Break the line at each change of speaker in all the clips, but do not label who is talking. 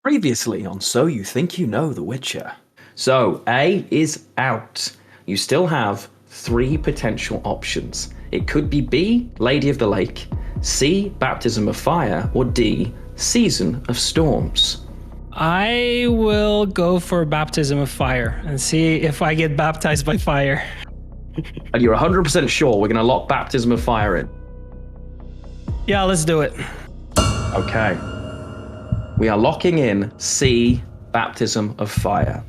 Previously on So You Think You Know The Witcher. So, A is out. You still have three potential options. It could be B, Lady of the Lake, C, Baptism of Fire, or D, Season of Storms.
I will go for Baptism of Fire and see if I get baptized by fire.
And you're 100% sure we're going to lock Baptism of Fire in?
Yeah, let's do it.
Okay. We are locking in C, Baptism of Fire.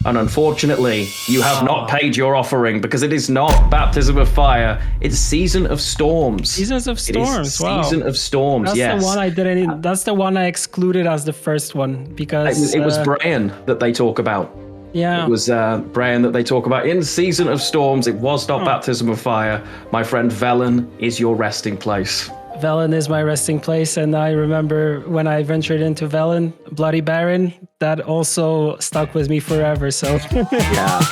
And unfortunately, you have not paid your offering because it is not Baptism of Fire. It's Season of Storms.
Seasons of Storms. Wow.
Season of Storms.
That's
yes.
the one I didn't. That's the one I excluded as the first one because
it was Brian that they talk about.
Yeah.
It was Brian that they talk about in Season of Storms. It was not Baptism of Fire. My friend Velen is your resting place.
Velen is my resting place, and I remember when I ventured into Velen, Bloody Baron, that also stuck with me forever, so...
Yeah.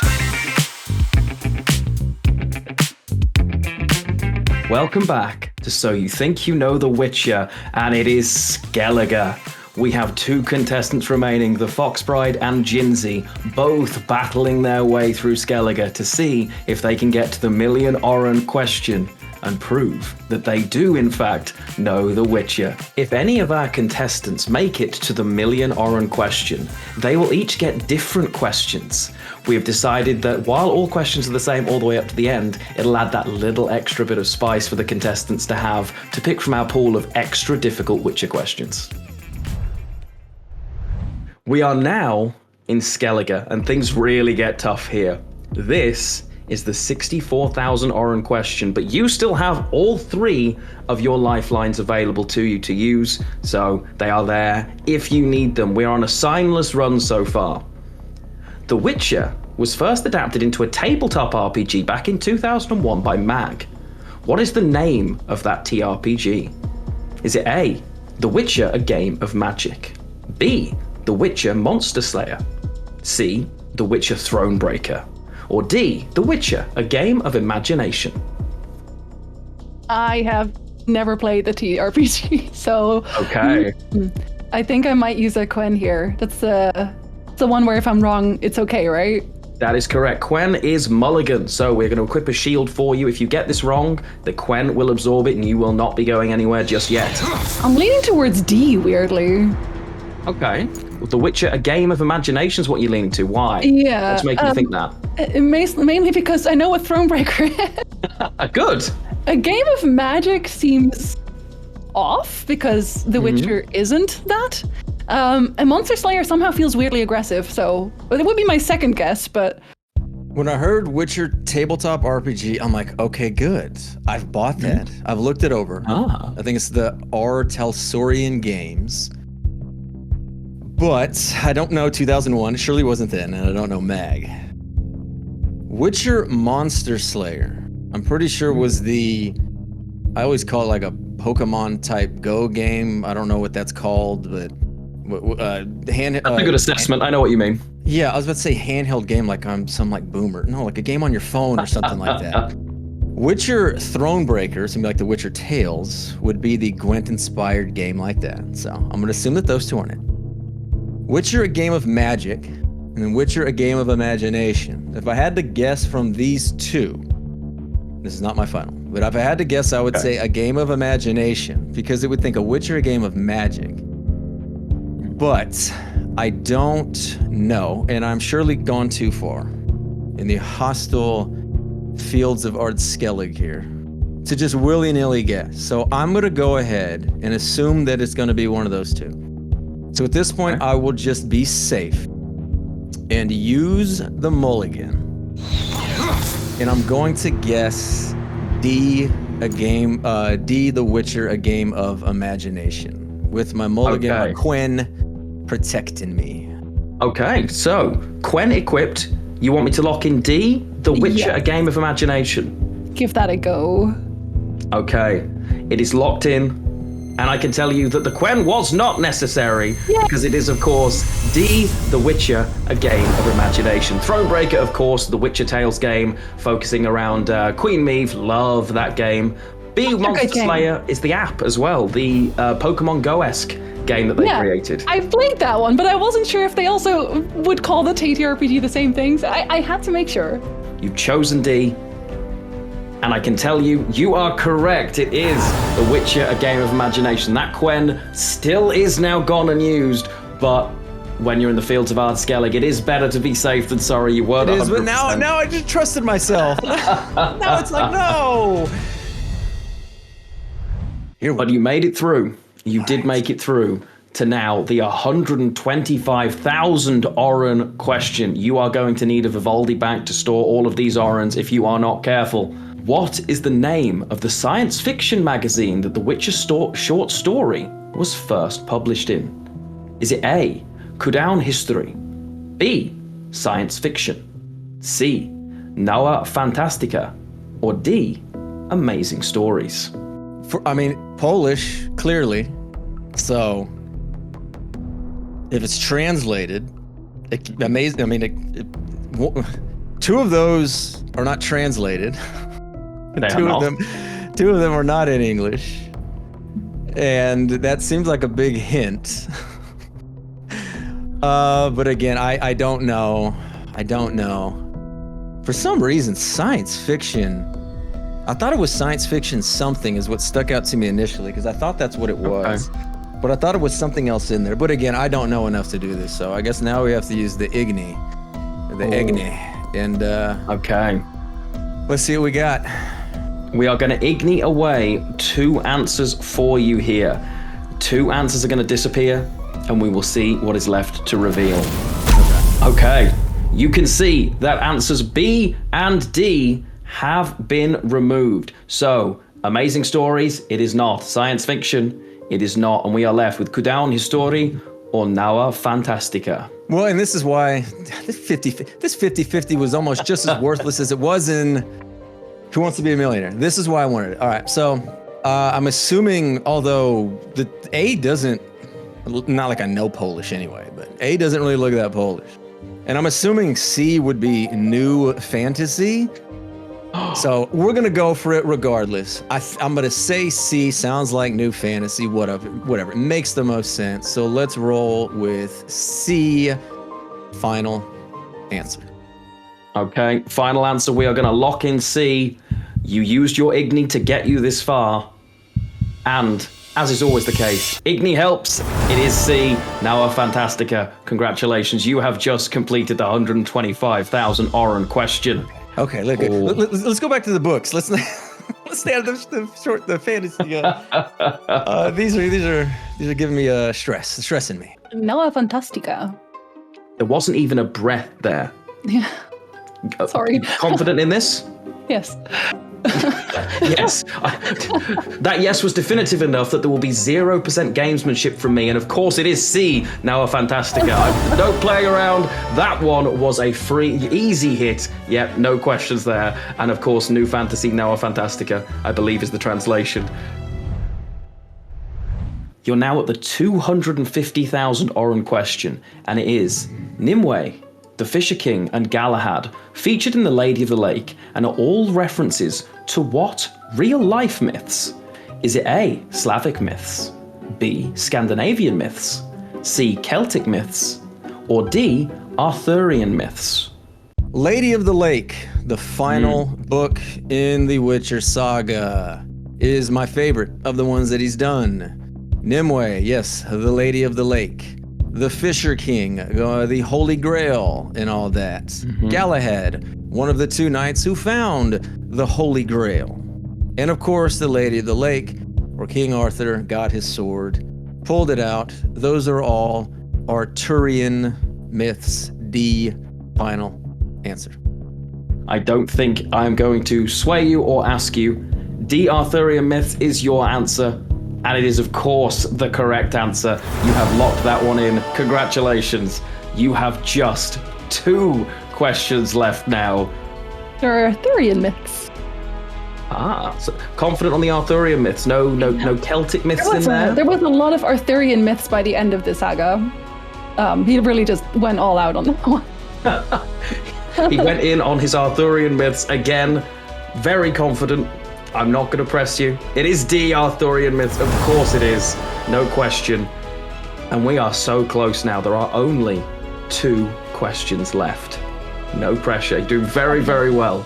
Welcome back to So You Think You Know The Witcher, and it is Skellige. We have two contestants remaining, TheFoxBride and Jinzee, both battling their way through Skellige to see if they can get to the million Oren question and prove that they do, in fact, know The Witcher. If any of our contestants make it to the million Oren question, they will each get different questions. We have decided that while all questions are the same all the way up to the end, it'll add that little extra bit of spice for the contestants to have to pick from our pool of extra difficult Witcher questions. We are now in Skellige, and things really get tough here. This is the 64,000 Oren question, but you still have all three of your lifelines available to you to use, so they are there if you need them. We're on a signless run so far. The Witcher was first adapted into a tabletop RPG back in 2001 by MAG. What is the name of that TRPG? Is it A, The Witcher, a game of magic? B, The Witcher Monster Slayer? C, The Witcher Thronebreaker? Or D, The Witcher, a game of imagination?
I have never played the TTRPG, so...
Okay.
I think I might use a Quen here. That's the one where if I'm wrong, it's okay, right?
That is correct. Quen is mulligan, so we're going to equip a shield for you. If you get this wrong, the Quen will absorb it and you will not be going anywhere just yet.
I'm leaning towards D, weirdly.
Okay. The Witcher, a game of imagination is what you're leaning to. Why?
Yeah.
Let's make you think that.
Mainly because I know what Thronebreaker is.
Good.
A game of magic seems off because The Witcher isn't that. A Monster Slayer somehow feels weirdly aggressive, so it would be my second guess, but...
When I heard Witcher tabletop RPG, I'm like, okay, good. I've bought that. I've looked it over. I think it's the R. Talsorian Games. But I don't know 2001. It surely wasn't then, and I don't know MAG. Witcher Monster Slayer, I'm pretty sure was I always call it like a Pokemon type Go game. I don't know what that's called, but
That's a good assessment. I know what you mean.
Yeah, I was about to say handheld game like I'm some like boomer. No, like a game on your phone or something like that. Witcher Thronebreaker, something like the Witcher Tales, would be the Gwent-inspired game like that. So I'm going to assume that those two aren't it. Witcher, a game of magic, and then Witcher, a game of imagination. If I had to guess from these two, this is not my final, but if I had to guess, I would say a game of imagination, because it would think a Witcher, a game of magic. But I don't know, and I'm surely gone too far in the hostile fields of Ard Skellige here to just willy-nilly guess. So I'm going to go ahead and assume that it's going to be one of those two. So at this point, I will just be safe and use the mulligan. And I'm going to guess D, The Witcher, a game of imagination. With my mulligan, my Quen protecting me.
Okay, so Quen equipped. You want me to lock in D, The Witcher, a game of imagination?
Give that a go.
Okay, it is locked in. And I can tell you that the Quen was not necessary, because it is, of course, D, The Witcher, a game of imagination. Thronebreaker, of course, the Witcher Tales game, focusing around Queen Maeve. Love that game. B, Monster Slayer is the app as well, the Pokemon Go-esque game that they created.
I've played that one, but I wasn't sure if they also would call the TTRPG the same things. I had to make sure.
You've chosen D, and I can tell you, you are correct. It is The Witcher, a game of imagination. That Quen still is now gone and used, but when you're in the fields of Ard Skellige, it is better to be safe than sorry. You were. It is,
but now I just trusted myself. Now it's like, no.
But you made it through. You did make it through to now the 125,000 Oren question. You are going to need a Vivaldi bank to store all of these Orens if you are not careful. What is the name of the science fiction magazine that The Witcher short story was first published in? Is it A, Kudown History, B, Science Fiction, C, Noa Fantastica, or D, Amazing Stories?
Polish, clearly. So, if it's translated, two of those are not translated. Two of them are not in English. And that seems like a big hint. But again, I don't know. For some reason, science fiction. I thought it was science fiction something is what stuck out to me initially, because I thought that's what it was. Okay. But I thought it was something else in there. But again, I don't know enough to do this, so I guess now we have to use the Igni. And
okay.
Let's see what we got.
We are going to Igni away 2 answers for you here. 2 answers are going to disappear, and we will see what is left to reveal. Okay. You can see that answers B and D have been removed. So, Amazing Stories, it is not. Science Fiction, it is not. And we are left with Kudown History or Noa Fantastica.
Well, and this is why this 50-50 was almost just as worthless as it was in Who Wants to Be a Millionaire. This is why I wanted it. All right, so I'm assuming, although the A doesn't, not like I know Polish anyway, but A doesn't really look that Polish. And I'm assuming C would be New Fantasy. So we're going to go for it regardless. I'm going to say C, sounds like New Fantasy, whatever. It makes the most sense. So let's roll with C, final answer.
Okay, final answer. We are going to lock in C. You used your Igni to get you this far. And, as is always the case, Igni helps. It is C, Noa Fantastica. Congratulations, you have just completed the 125,000 Oren question.
Okay, let's go back to the books. Let's stay out of the fantasy. These are giving me stressing me.
Noa Fantastica.
There wasn't even a breath there.
Yeah. Sorry.
Confident in this?
Yes.
Yes. That yes was definitive enough that there will be 0% gamesmanship from me, and of course it is C, Noa Fantastica. No playing around. That one was a free, easy hit. Yep, no questions there. And of course, New Fantasy, Noa Fantastica, I believe is the translation. You're now at the 250,000 Oren question, and it is Nimue, the Fisher King, and Galahad featured in The Lady of the Lake and are all references to what real-life myths? Is it A, Slavic myths, B, Scandinavian myths, C, Celtic myths, or D, Arthurian myths?
Lady of the Lake, the final book in the Witcher saga, is my favorite of the ones that he's done. Nimue, yes, the Lady of the Lake. The Fisher King, the Holy Grail, and all that. Galahad, one of the 2 knights who found the Holy Grail. And of course, the Lady of the Lake, where King Arthur got his sword, pulled it out. Those are all Arthurian myths. D, final answer.
I don't think I'm going to sway you or ask you. D, Arthurian myths is your answer. And it is, of course, the correct answer. You have locked that one in. Congratulations. You have just 2 questions left now.
There are Arthurian myths.
So confident on the Arthurian myths. No Celtic myths in there?
There was a lot of Arthurian myths by the end of the saga. He really just went all out on that one.
He went in on his Arthurian myths again. Very confident. I'm not going to press you. It is D, Arthurian myths. Of course it is. No question. And we are so close now. There are only 2 questions left. No pressure. You're doing very, very well.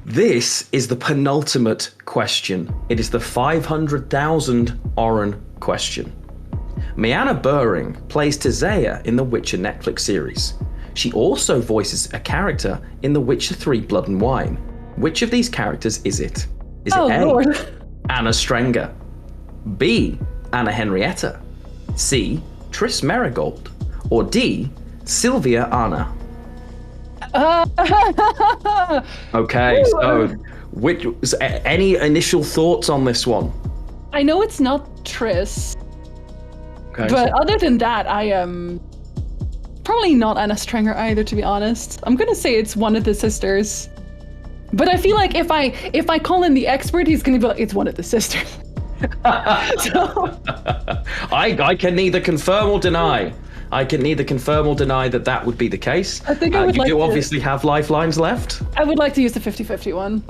This is the penultimate question. It is the 500,000 Oren question. Mianna Buring plays Tizaya in the Witcher Netflix series. She also voices a character in The Witcher 3 Blood and Wine. Which of these characters is it? Is it A,
Lord.
Anna Strenger, B, Anna Henrietta, C, Triss Merigold, or D, Sylvia Anna? Okay, so any initial thoughts on this one?
I know it's not Triss,
Okay.
but other than that, I am probably not Anna Strenger either, to be honest. I'm gonna say it's one of the sisters. But I feel like if I call in the expert, he's gonna be like, it's one of the sisters. So
I can neither confirm or deny. That would be the case.
I think I would
you
like
do
to-
obviously have lifelines left.
I would like to use the 50-50 one.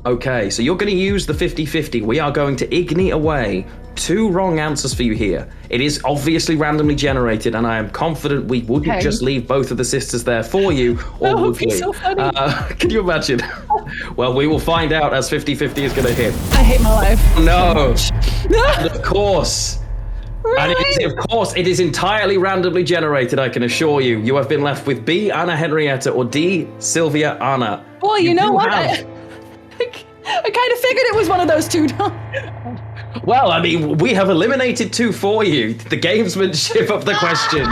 Okay, so you're going to use the 50-50. We are going to ignite away 2 wrong answers for you here. It is obviously randomly generated, and I am confident we wouldn't
Okay.
just leave both of the sisters there for you, or
That would
would
be
we?
so funny.
Can you imagine? Well, we will find out as 50-50 is going to hit.
I hate my life.
No, and of course. And
Really?
it is entirely randomly generated, I can assure you. You have been left with B, Anna Henrietta, or D, Sylvia Anna.
Well, you know
do
what?
have-
I kind of figured it was one of those 2.
Well, I mean, we have eliminated 2 for you. The gamesmanship of the questions.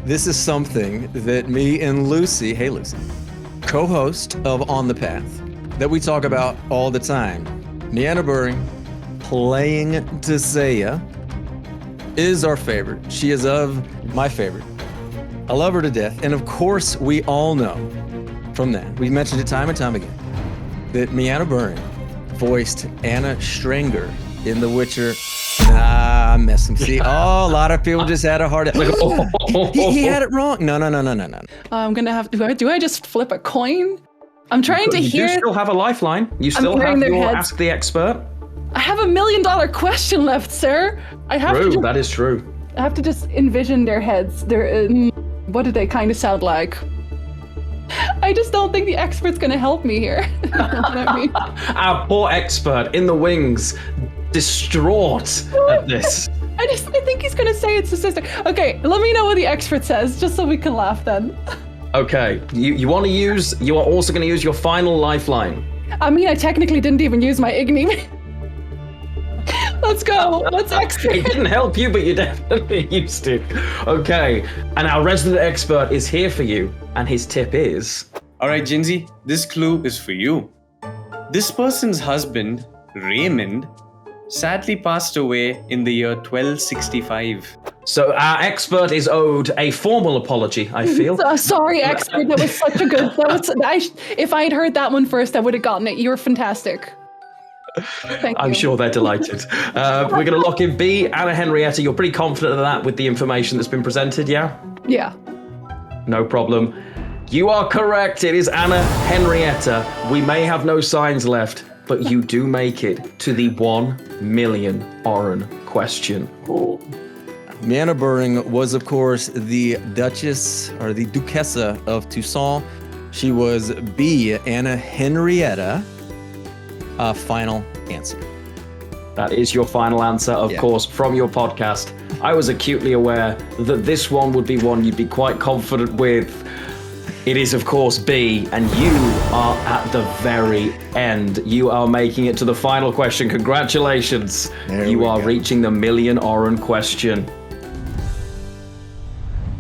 This is something that me and Lucy, hey Lucy, co-host of On the Path, that we talk about all the time. Mianna Buring playing Tizaya is our favorite. She is my favorite. I love her to death. And of course, we all know from that, we mentioned it time and time again, that Mianna Buring voiced Anna Strenger in The Witcher. Nah, I'm messing. See, a lot of people just had a hard. He had it wrong. No.
I'm gonna have to. Do I just flip a coin? I'm trying to
You
hear.
do still have a lifeline. You still
hearing
have
their
your
heads.
Ask the Expert.
I have $1 million question left, sir. I have
True,
to.
that is true.
I have to just envision their heads. What do they kind of sound like? I just don't think the expert's gonna help me here. You know what I mean?
Our poor expert in the wings, distraught at this.
I think he's gonna say it's the sister. Okay, let me know what the expert says, just so we can laugh then.
Okay, you want to use, you are also going to use your final lifeline.
I mean, I technically didn't even use my Igni. Let's go. Let's
It
expert.
didn't help you, but you definitely used it. Okay, and our resident expert is here for you, and his tip is...
All right, Jinzee, this clue is for you. This person's husband, Raymond, sadly passed away in the year 1265.
So our expert is owed a formal apology, I feel.
Sorry, expert. That was such a good. If I had heard that one first, I would have gotten it. You were fantastic. Thank
I'm
you.
sure they're delighted. We're going to lock in B, Anna Henrietta. You're pretty confident of that with the information that's been presented, yeah?
Yeah.
No problem. You are correct. It is Anna Henrietta. We may have no signs left, but you do make it to the 1 million Oren question.
Mianna Buring was, of course, the Duchess or the Duchessa of Toussaint. She was B, Anna Henrietta. Final answer.
That is your final answer, of course, from your podcast. I was acutely aware that this one would be one you'd be quite confident with. It is, of course, B, and you are at the very end. You are making it to the final question. Congratulations.
There
You
we
are
go.
reaching the million Oren question.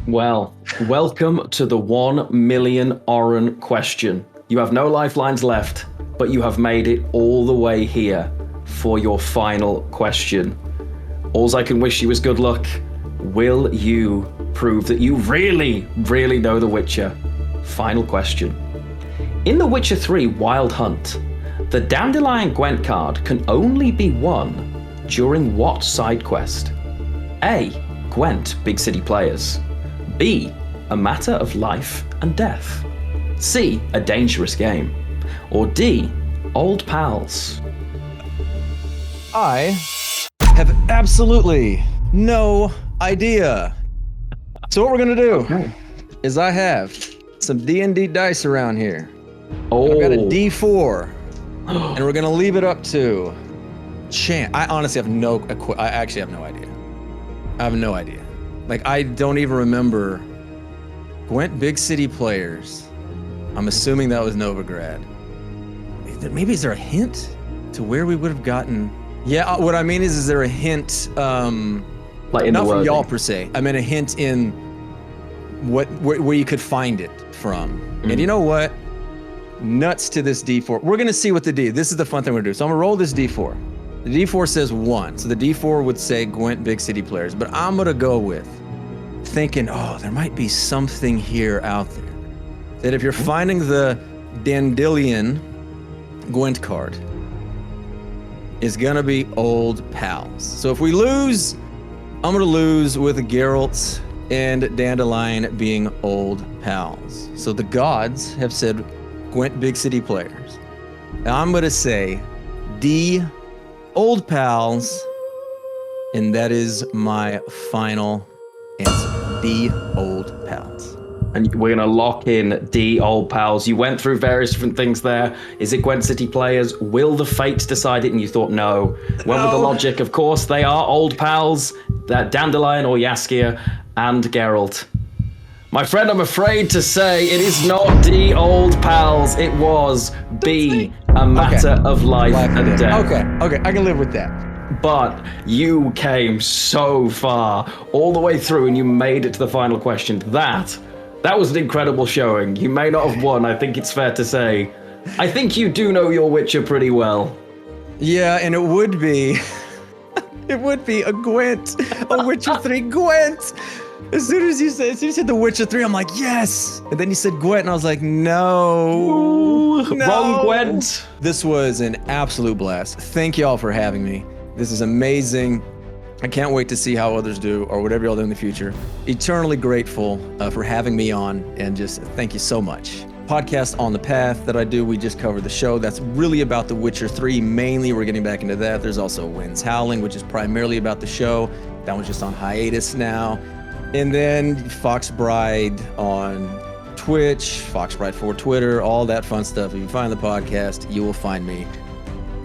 Well, welcome to the 1 million Oren question. You have no lifelines left, but you have made it all the way here for your final question. Alls I can wish you is good luck. Will you prove that you really, really know The Witcher? Final question. In The Witcher 3 Wild Hunt, the Dandelion Gwent card can only be won during what side quest? A. Gwent, Big City Players. B. A Matter of Life and Death. C. A Dangerous Game. Or D. Old Pals.
I have absolutely no idea. So what we're gonna do is I have some D&D dice around here. I've got a D4, and we're gonna leave it up to chance. I honestly have I actually have no idea. I have no idea. Like, I don't even remember. Gwent Big City Players. I'm assuming that was Novigrad. Maybe is there a hint to where we would have gotten? Yeah, what I mean is there a hint?
Like in
not
the
from
wording.
y'all per se. I meant a hint in where you could find it from. And you know what? Nuts to this D4. We're gonna see what the D. This is the fun thing we're gonna do. So I'm gonna roll this D4. The D4 says 1, so the D4 would say Gwent Big City Players. But I'm gonna go with thinking, there might be something here out there. That if you're finding the Dandelion Gwent card, is gonna be old pals. So if we lose, I'm gonna lose with Geralt and Dandelion being old pals. So the gods have said Gwent Big City Players. Now I'm gonna say D, old pals, and that is my final answer. D, old pals.
And we're going to lock in D, old pals. You went through various different things there. Is it Gwent City Players? Will the fates decide it? And you thought no. Well, with the logic, of course, they are old pals. Dandelion or Jaskier and Geralt. My friend, I'm afraid to say it is not D, old pals. It was B, a matter of life and death.
Okay, I can live with that.
But you came so far, all the way through, and you made it to the final question. That was an incredible showing. You may not have won, I think it's fair to say. I think you do know your Witcher pretty well.
Yeah, and it would be a Gwent, a Witcher 3 Gwent. As soon as you said The Witcher 3, I'm like, yes! And then you said Gwent, and I was like, no.
Wrong Gwent.
This was an absolute blast. Thank y'all for having me. This is amazing. I can't wait to see how others do, or whatever y'all do in the future. Eternally grateful for having me on, and just thank you so much. Podcast On the Path that I do, we just covered the show. That's really about The Witcher 3. Mainly, we're getting back into that. There's also Winds Howling, which is primarily about the show. That one's just on hiatus now. And then TheFoxBride on Twitch, TheFoxBride for Twitter, all that fun stuff. If you find the podcast, you will find me.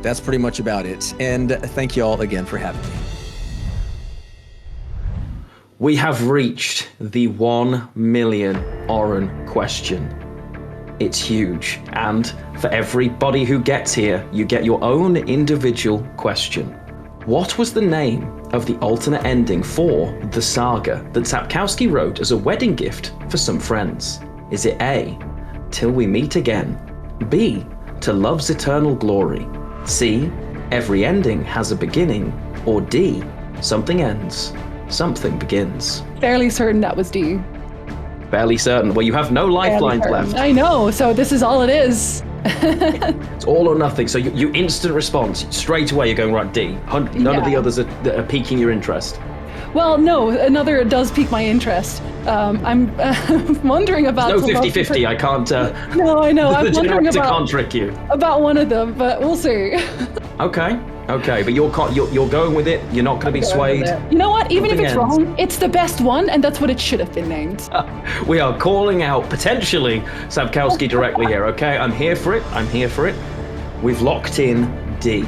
That's pretty much about it. And thank you all again for having me.
We have reached the 1 million Oren question. It's huge, and for everybody who gets here, you get your own individual question. What was the name of the alternate ending for the saga that Sapkowski wrote as a wedding gift for some friends? Is it A, Till We Meet Again, B, To Love's Eternal Glory, C, Every Ending Has a Beginning, or D, Something Ends, Something Begins?
Fairly certain that was D.
Fairly certain. Well, you have no lifelines left.
I know, so this is all it is.
It's all or nothing. So you instant response. Straight away you're going, right, D. None of the others are piquing your interest.
Well, no, another does pique my interest. I'm wondering about...
No 50-50, I can't...
No, I know,
the
I'm wondering
generator can't trick you.
about one of them, but we'll see.
Okay, but you're going with it. You're not going to be swayed.
You know what? Even if it's
Something
wrong, it's the best one, and that's what it should have been named.
We are calling out, potentially, Sapkowski directly here, okay? I'm here for it. We've locked in D.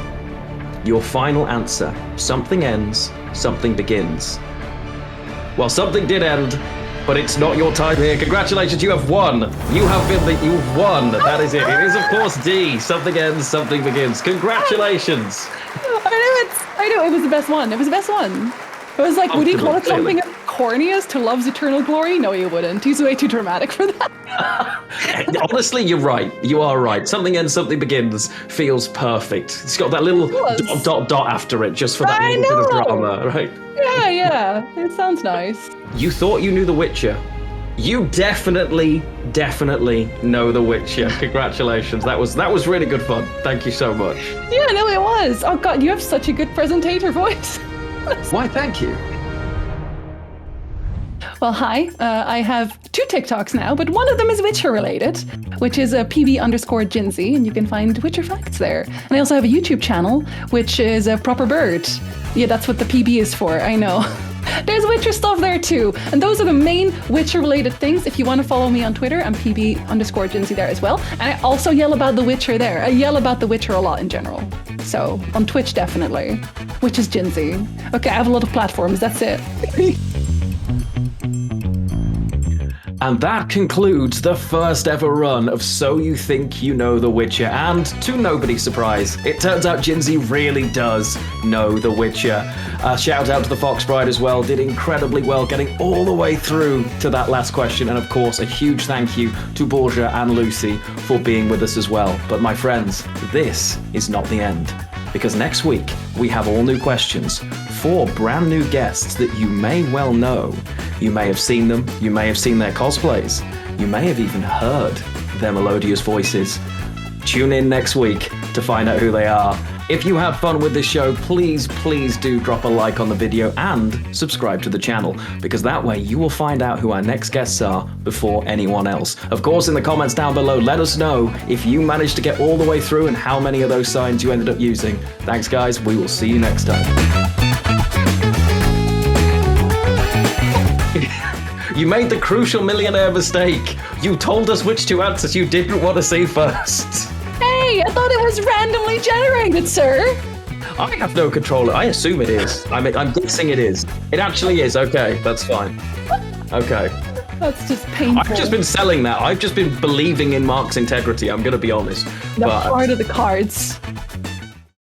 Your final answer. Something ends, something begins. Well, something did end, but it's not your time here. Congratulations, you have won. You've won. That is it. It is, of course, D. Something ends, something begins. Congratulations.
I know, it was the best one. It was like, would he call it something as corny as To Love's Eternal Glory? No, he wouldn't. He's way too dramatic for that.
Honestly, you're right. You are right. Something ends, something begins feels perfect. It's got that little ... after it, just for that little bit of drama, right?
Yeah. It sounds nice.
You thought you knew The Witcher. You definitely know The Witcher. Congratulations. That was really good fun. Thank you so much.
Yeah, no, it was. Oh God, you have such a good presentator voice.
Why, thank you.
Well, hi. I have 2 TikToks now, but one of them is Witcher related, which is a PB_Jinzee, and you can find Witcher facts there. And I also have a YouTube channel, which is a proper bird. Yeah, that's what the PB is for, I know. There's Witcher stuff there too. And those are the main Witcher related things. If you want to follow me on Twitter, I'm PB_Jinzee there as well. And I also yell about The Witcher there. I yell about The Witcher a lot in general. So on Twitch, definitely. Which is Jinzee. Okay, I have a lot of platforms. That's it.
And that concludes the first ever run of So You Think You Know The Witcher. And to nobody's surprise, it turns out Jinzee really does know The Witcher. Shout out to TheFoxBride as well, did incredibly well getting all the way through to that last question. And of course, a huge thank you to Borja and Lucy for being with us as well. But my friends, this is not the end. Because next week, we have all new questions, 4 brand new guests that you may well know. You may have seen them, you may have seen their cosplays, you may have even heard their melodious voices. Tune in next week to find out who they are. If you have fun with this show, please do drop a like on the video and subscribe to the channel, because that way you will find out who our next guests are before anyone else. Of course, in the comments down below, let us know if you managed to get all the way through and how many of those signs you ended up using. Thanks, guys. We will see you next time. You made the crucial millionaire mistake. You told us which 2 answers you didn't want to say first.
Hey, I thought it was randomly generated, sir.
I have no control. I assume it is. I'm guessing it is. It actually is. Okay, that's fine. Okay.
That's just painful.
I've just been selling that. I've just been believing in Mark's integrity. I'm going to be honest.
The heart of the cards.